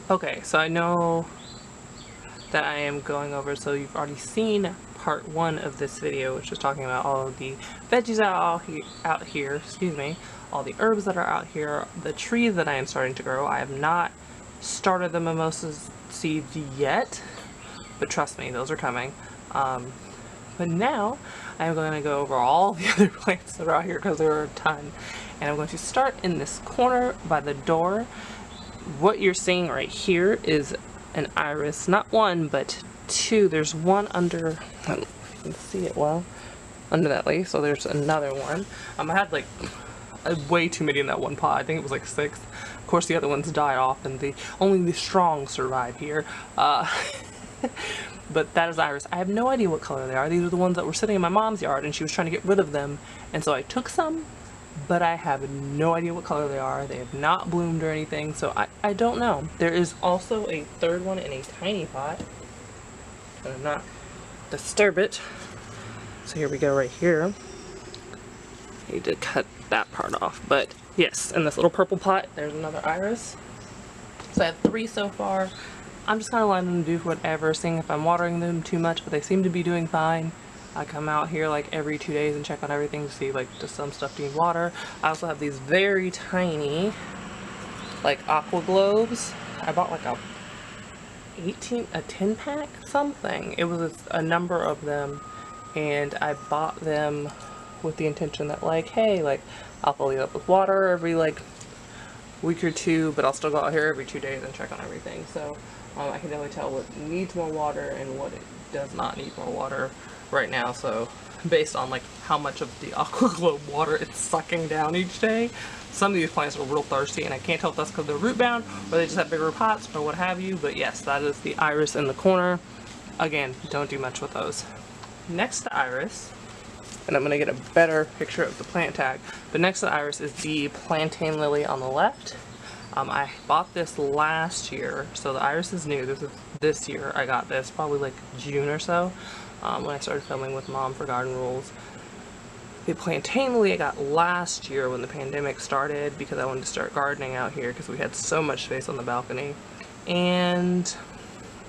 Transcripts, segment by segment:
Okay, so I know that I am going over, so you've already seen part 1 of this video, which is talking about all of the veggies out here, excuse me, all the herbs that are out here, the trees that I am starting to grow. I have not started the mimosa seeds yet, but trust me, those are coming. But now I'm going to go over all the other plants that are out here because there are a ton. And I'm going to start in this corner by the door. What you're seeing right here is an iris, not one, but two. There's one under, I don't know if you can see it well, under that leaf, so there's another one. I had like way too many in that one pot. I think it was like 6. Of course, the other ones died off, and only the strong survive here. But that is iris. I have no idea what color they are. These are the ones that were sitting in my mom's yard, and she was trying to get rid of them, and so I took some, but I have no idea what color they are. They have not bloomed or anything, so I don't know. There is also a third one in a tiny pot. I'm not disturb it. So here we go right here. I need to cut that part off, but yes, in this little purple pot, there's another iris. So I have 3 so far. I'm just kind of letting them do whatever, seeing if I'm watering them too much, but they seem to be doing fine. I come out here like every 2 days and check on everything to see like does some stuff need water. I also have these very tiny like aqua globes. I bought like a 10 pack something. It was a number of them, and I bought them with the intention that like, hey, like I'll fill these up with water every like week or 2, but I'll still go out here every 2 days and check on everything. So I can definitely tell what needs more water and what it does not need more water right now. So based on like how much of the aqua globe water it's sucking down each day, some of these plants are real thirsty, and I can't tell if that's because they're root bound or they just have bigger pots or what have you. But yes, that is the iris in the corner. Again, don't do much with those. Next to iris, and I'm going to get a better picture of the plant tag, but next to the iris is the plantain lily on the left. I bought this last year, so the iris is new. This is this year. I got this probably like June or so, when I started filming with Mom for Garden Rules. The plantain lily I got last year when the pandemic started because I wanted to start gardening out here because we had so much space on the balcony. And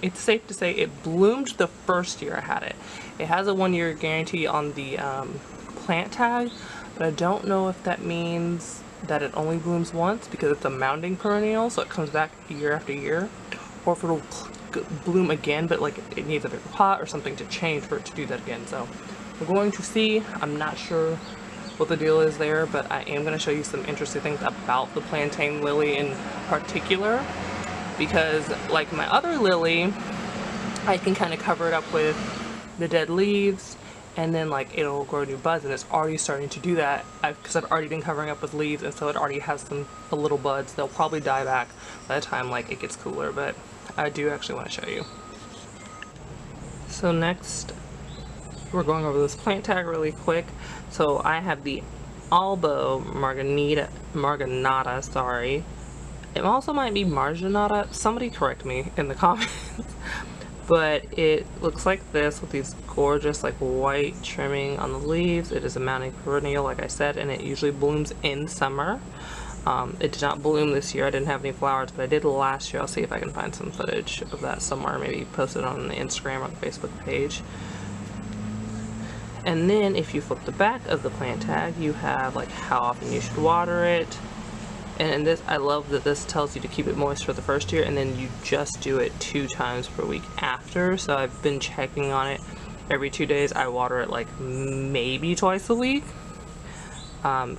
it's safe to say it bloomed the first year I had it. It has a 1-year guarantee on the plant tag, but I don't know if that means that it only blooms once because it's a mounding perennial, so it comes back year after year, or if it'll bloom again, but like it needs a bigger pot or something to change for it to do that again. So we're going to see. I'm not sure what the deal is there, but I am going to show you some interesting things about the plantain lily in particular, because like my other lily, I can kind of cover it up with the dead leaves, and then like it'll grow new buds, and it's already starting to do that because I've already been covering up with leaves, and so it already has a little buds. They'll probably die back by the time like it gets cooler, but I do actually want to show you. So next, we're going over this plant tag really quick. So I have the Albo Marginata, sorry. It also might be Marginata. Somebody correct me in the comments. But it looks like this with these gorgeous like white trimming on the leaves. It is a mounding perennial, like I said, and it usually blooms in summer. It did not bloom this year. I didn't have any flowers, but I did last year. I'll see if I can find some footage of that somewhere, maybe post it on the Instagram or the Facebook page. And then if you flip the back of the plant tag, you have like how often you should water it. And this, I love that this tells you to keep it moist for the first year, and then you just do it 2 times per week after. So I've been checking on it every 2 days. I water it like maybe twice a week.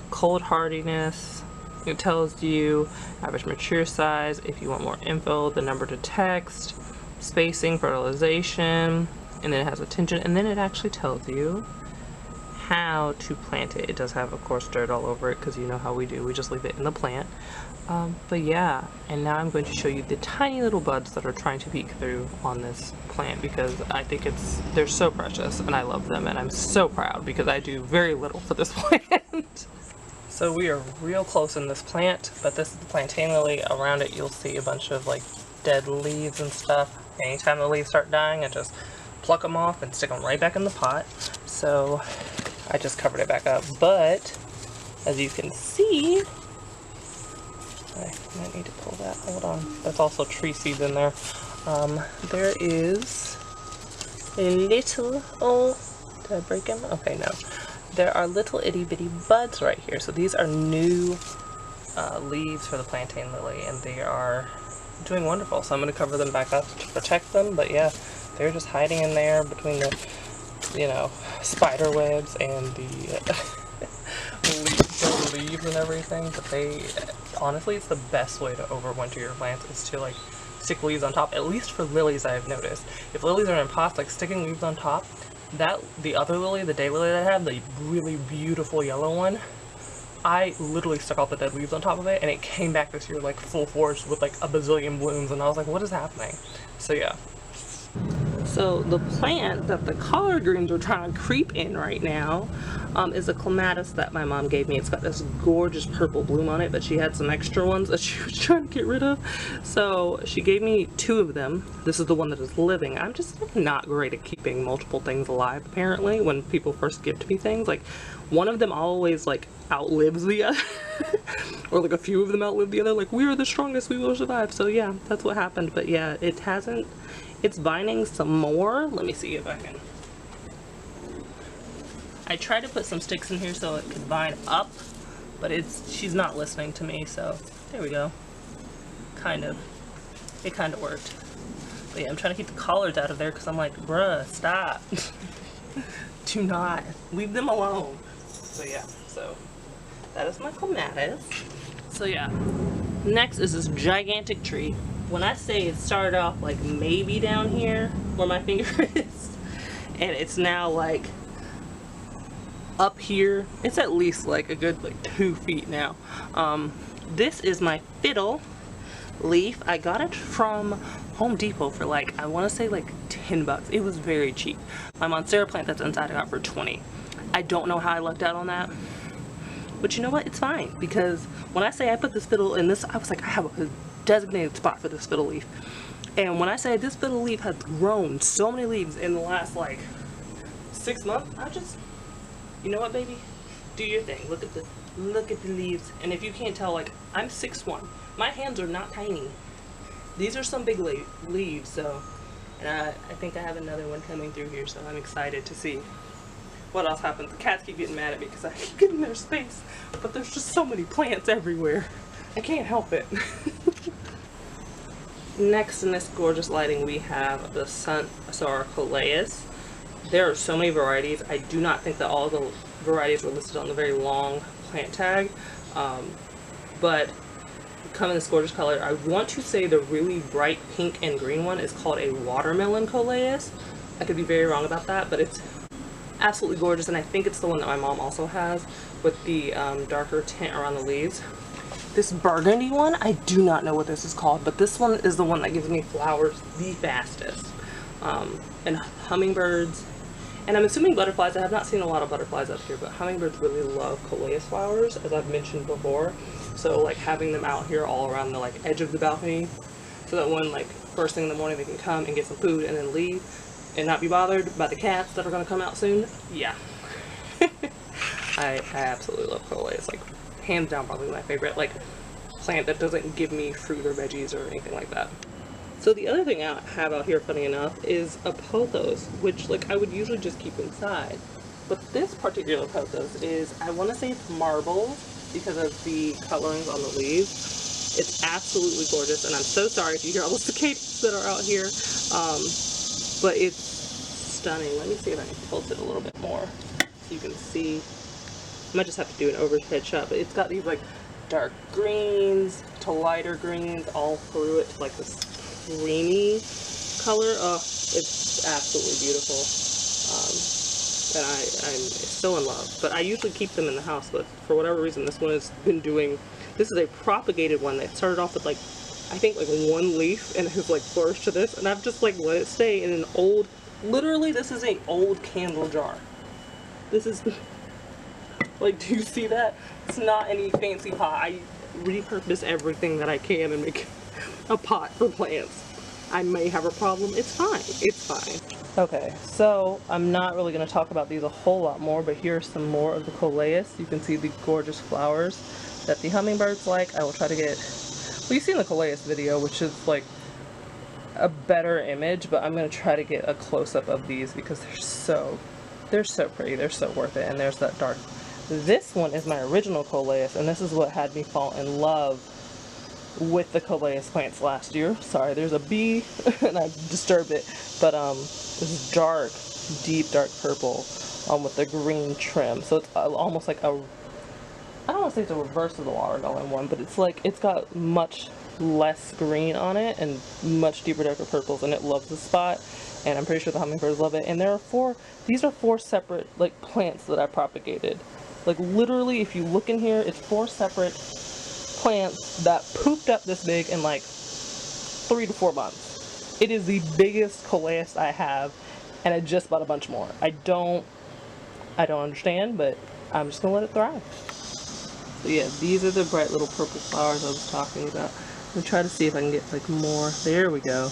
Cold hardiness, it tells you average mature size. If you want more info, the number to text, spacing, fertilization, and then it has attention, and then it actually tells you how to plant it. It does have, of course, dirt all over it because you know how we do. We just leave it in the plant. But yeah, and now I'm going to show you the tiny little buds that are trying to peek through on this plant because I think they're so precious and I love them, and I'm so proud because I do very little for this plant. So we are real close in this plant, but this is the plantain lily. Around it you'll see a bunch of like dead leaves and stuff. Anytime the leaves start dying, I just pluck them off and stick them right back in the pot. So I just covered it back up, but as you can see, I might need to pull that. Hold on. There's also tree seeds in there. There is a little, oh, did I break him? Okay, no. There are little itty bitty buds right here. So these are new leaves for the plantain lily, and they are doing wonderful. So I'm going to cover them back up to protect them. But yeah, they're just hiding in there between the, you know, spider webs and the leaves and everything. But they, honestly, it's the best way to overwinter your plants is to like stick leaves on top. At least for lilies, I've noticed. If lilies are in pots, like sticking leaves on top, the other lily, the daylily that I had, the really beautiful yellow one, I literally stuck all the dead leaves on top of it, and it came back this year like full force with like a bazillion blooms, and I was like, what is happening? So yeah. So the plant that the collard greens are trying to creep in right now is a Clematis that my mom gave me. It's got this gorgeous purple bloom on it, but she had some extra ones that she was trying to get rid of. So she gave me 2 of them. This is the one that is living. I'm just like, not great at keeping multiple things alive, apparently, when people first give to me things. Like, one of them always like outlives the other. Or like a few of them outlive the other. Like, we are the strongest, we will survive. So yeah, that's what happened. But yeah, it hasn't. It's vining some more. Let me see if I can. I tried to put some sticks in here so it could vine up, but she's not listening to me, so there we go. It kind of worked. But yeah, I'm trying to keep the collards out of there because I'm like, bruh, stop. Do not. Leave them alone. So yeah, so that is my Clematis. So yeah, next is this gigantic tree. When I say it started off like maybe down here where my finger is, and it's now like up here, it's at least like a good like 2 feet now. This is my Fiddle Leaf. I got it from Home Depot for like, I want to say like 10 bucks. It was very cheap. My Monstera plant that's inside I got for 20. I don't know how I lucked out on that. But you know what? It's fine, because when I say I put this fiddle in this, I was like, I have a designated spot for this fiddle leaf. And when I say this fiddle leaf has grown so many leaves in the last like 6 months, I just, you know what, baby? Do your thing. Look at the leaves. And if you can't tell, like, I'm 6'1". My hands are not tiny. These are some big leaves, so, and I think I have another one coming through here, so I'm excited to see what else happens. The cats keep getting mad at me because I keep getting their space, but there's just so many plants everywhere. I can't help it. Next in this gorgeous lighting we have the Coleus. There are so many varieties. I do not think that all the varieties were listed on the very long plant tag, but come in this gorgeous color. I want to say the really bright pink and green one is called a watermelon Coleus. I could be very wrong about that, but it's absolutely gorgeous, and I think it's the one that my mom also has with the darker tint around the leaves. This burgundy one, I do not know what this is called, but this one is the one that gives me flowers the fastest. And hummingbirds, and I'm assuming butterflies. I have not seen a lot of butterflies up here, but hummingbirds really love Coleus flowers, as I've mentioned before. So like having them out here all around the like edge of the balcony, so that when like first thing in the morning they can come and get some food and then leave and not be bothered by the cats that are going to come out soon. Yeah. I absolutely love Coleus. Like, hands down probably my favorite like plant that doesn't give me fruit or veggies or anything like that. So the other thing I have out here, funny enough, is a pothos, which like I would usually just keep inside. But this particular pothos is, I want to say it's marbled because of the colorings on the leaves. It's absolutely gorgeous, and I'm so sorry if you hear all the cicadas that are out here. But it's stunning. Let me see if I can tilt it a little bit more so you can see. I might just have to do an overhead shot, but it's got these like dark greens to lighter greens all through it to like this creamy color. Oh, it's absolutely beautiful. And I'm still in love. But I usually keep them in the house, but for whatever reason this one has been doing, this is a propagated one that started off with like, I think like 1 leaf and it has like flourished to this, and I've just like let it stay in an old, literally this is an old candle jar. This is, like, do you see that? It's not any fancy pot. I repurpose everything that I can and make a pot for plants. I may have a problem. It's fine. It's fine. Okay, so I'm not really going to talk about these a whole lot more, but here's some more of the Coleus. You can see the gorgeous flowers that the hummingbirds like. I will try to get, well, you've seen the Coleus video, which is like a better image, but I'm going to try to get a close-up of these because they're so pretty, they're so worth it. And there's that dark. This one is my original Coleus, and this is what had me fall in love with the Coleus plants last year. Sorry, there's a bee and I disturbed it, but this dark, deep dark purple with the green trim. So it's almost like a, I don't want to say it's a reverse of the watermelon one, but it's like it's got much less green on it and much deeper darker purples, and it loves the spot, and I'm pretty sure the hummingbirds love it. And there are these are four separate like plants that I propagated. Like literally, if you look in here, it's four separate plants that pooped up this big in like 3 to 4 months. It is the biggest Coleus I have, and I just bought a bunch more. I don't understand, but I'm just gonna let it thrive. So yeah, these are the bright little purple flowers I was talking about. I'm gonna try to see if I can get like more. There we go.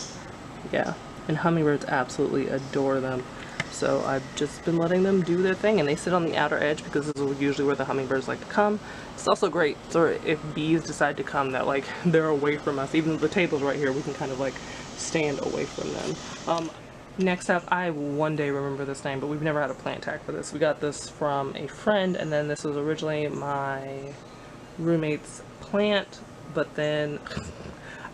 Yeah, and hummingbirds absolutely adore them. So I've just been letting them do their thing, and they sit on the outer edge because this is usually where the hummingbirds like to come. It's also great, so if bees decide to come, that like they're away from us. Even though the table's right here, we can kind of like stand away from them. Next up, I one day remember this name, but we've never had a plant tag for this. We got this from a friend, and then this was originally my roommate's plant, but then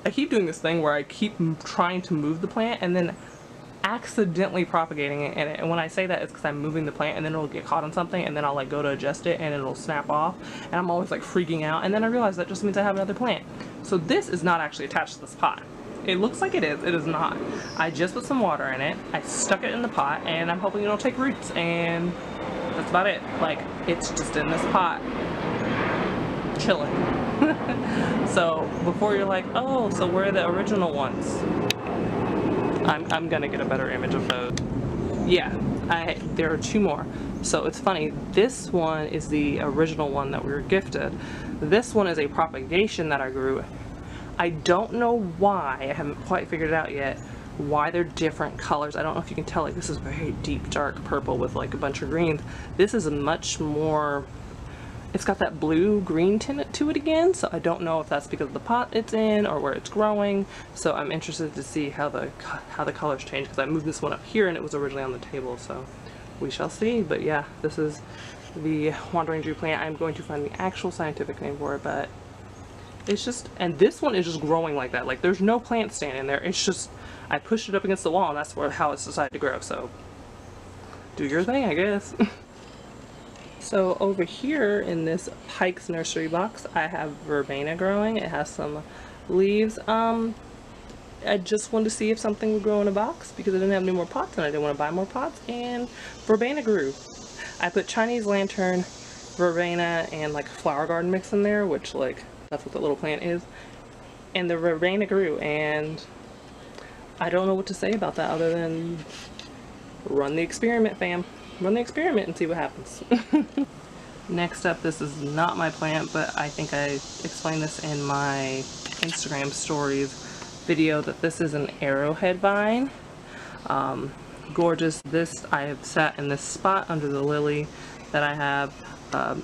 I keep doing this thing where I keep trying to move the plant and then accidentally propagating it, and when I say that, it's because I'm moving the plant and then it'll get caught on something, and then I'll like go to adjust it and it'll snap off, and I'm always like freaking out, and then I realize that just means I have another plant. So this is not actually attached to this pot. It looks like it is not. I just put some water in it, I stuck it in the pot, and I'm hoping it'll take roots, and that's about it. Like, it's just in this pot chilling. So before you're like, oh, so where are the original ones? I'm gonna get a better image of those. Yeah, there are 2 more. So it's funny, this one is the original one that we were gifted. This one is a propagation that I grew. I don't know why, I haven't quite figured it out yet, why they're different colors. I don't know if you can tell, like this is very deep dark purple with like a bunch of greens. This is a much more, it's got that blue green tint to it again, so I don't know if that's because of the pot it's in or where it's growing. So I'm interested to see how the colors change, because I moved this one up here and it was originally on the table, so we shall see. But yeah, this is the Wandering Jew plant. I'm going to find the actual scientific name for it, but it's just, and this one is just growing like that. Like there's no plant stand in there. It's just, I pushed it up against the wall and that's how it's decided to grow. So do your thing, I guess. So over here in this Pike's nursery box, I have verbena growing. It has some leaves. I just wanted to see if something would grow in a box because I didn't have any more pots and I didn't want to buy more pots, and verbena grew. I put Chinese lantern, verbena, and like a flower garden mix in there, which like that's what the little plant is. And the verbena grew, and I don't know what to say about that other than run the experiment, fam. Run the experiment and see what happens. Next up, this is not my plant, but I think I explained this in my Instagram stories video, that this is an Arrowhead Vine. Gorgeous. This, I have sat in this spot under the lily that I have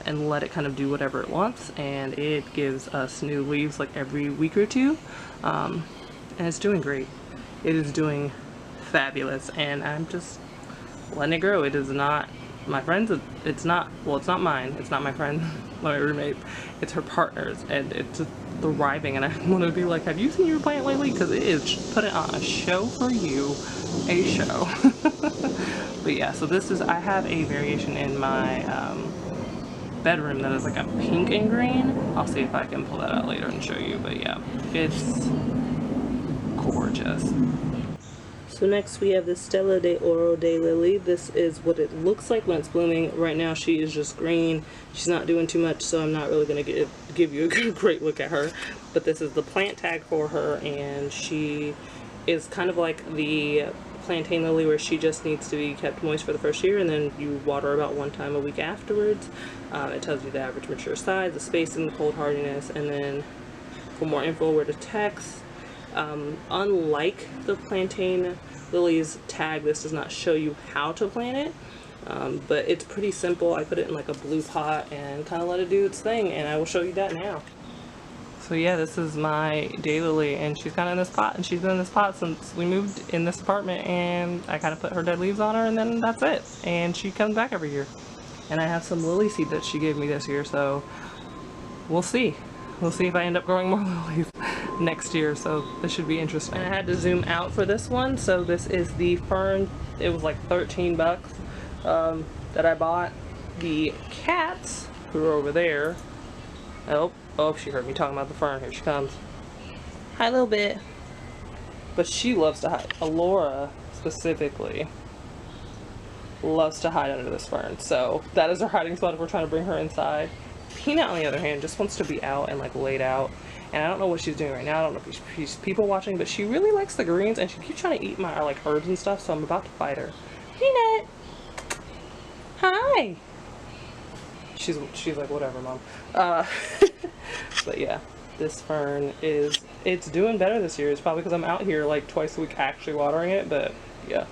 and let it kind of do whatever it wants, and it gives us new leaves like every week or 2, and it's doing great. It is doing fabulous, and I'm just letting it grow. It is not my friend's, it's not, well, it's not mine, it's not my friend, my roommate, it's her partner's, and it's just thriving, and I want to be like, have you seen your plant lately? Because it is putting on a show for you, a show. But yeah, so this is, I have a variation in my bedroom that is like a pink and green. I'll see if I can pull that out later and show you, but yeah, it's gorgeous. So next we have the Stella de Oro Daylily. This is what it looks like when it's blooming. Right now she is just green. She's not doing too much, so I'm not really going to give you a great look at her. But this is the plant tag for her, and she is kind of like the plantain lily, where she just needs to be kept moist for the first year, and then you water about 1 time a week afterwards. It tells you the average mature size, the spacing, the cold hardiness, and then for more info where to text. Unlike the plantain Lily's tag, this does not show you how to plant it, but it's pretty simple. I put it in like a blue pot and kind of let it do its thing, and I will show you that now. So yeah, this is my daylily, and she's kind of in this pot, and she's been in this pot since we moved in this apartment, and I kind of put her dead leaves on her, and then that's it. And she comes back every year. And I have some lily seed that she gave me this year, so we'll see. We'll see if I end up growing more lilies next year, so this should be interesting. And I had to zoom out for this one, so this is the Fern. It was like 13 bucks that I bought. The cats, who are over there, oh, she heard me talking about the Fern. Here she comes. Hi, little bit. But she loves to hide. Alora, specifically, loves to hide under this Fern. So that is her hiding spot if we're trying to bring her inside. Peanut, on the other hand, just wants to be out and like laid out. And I don't know what she's doing right now. I don't know if she's people watching, but she really likes the greens, and she keeps trying to eat my like herbs and stuff, so I'm about to fight her. Peanut! Hi! She's like, whatever, Mom. But yeah, this Fern it's doing better this year. It's probably because I'm out here like twice a week actually watering it, but yeah.